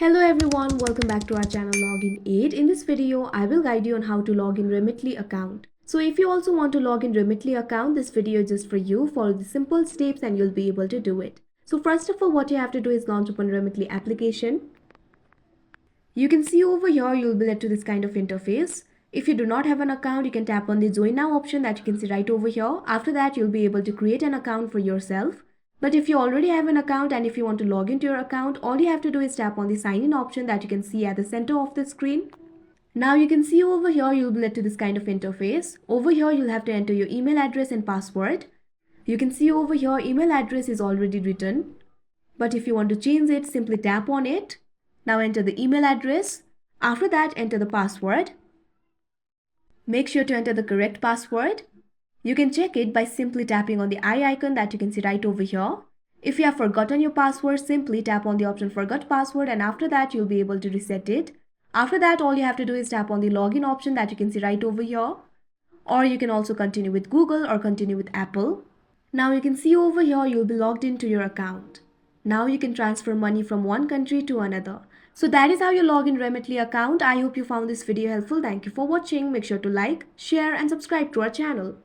Hello everyone, welcome back to our channel Login Aid. In this video, I will guide you on how to log in Remitly account. So if you also want to log in Remitly account, this video is just for you. Follow the simple steps and you'll be able to do it. So first of all, what you have to do is launch open Remitly application. You can see over here, you'll be led to this kind of interface. If you do not have an account, you can tap on the join now option that you can see right over here. After that, you'll be able to create an account for yourself. But if you already have an account and if you want to log into your account, all you have to do is tap on the sign in option that you can see at the center of the screen. Now you can see over here, you'll be led to this kind of interface. Over here, you'll have to enter your email address and password. You can see over here, email address is already written. But if you want to change it, simply tap on it. Now enter the email address. After that, enter the password. Make sure to enter the correct password. You can check it by simply tapping on the eye icon that you can see right over here. If you have forgotten your password, simply tap on the option forgot password and after that you'll be able to reset it. After that, all you have to do is tap on the login option that you can see right over here. Or you can also continue with Google or continue with Apple. Now you can see over here you'll be logged into your account. Now you can transfer money from one country to another. So that is how you log in Remitly account. I hope you found this video helpful. Thank you for watching. Make sure to like, share and subscribe to our channel.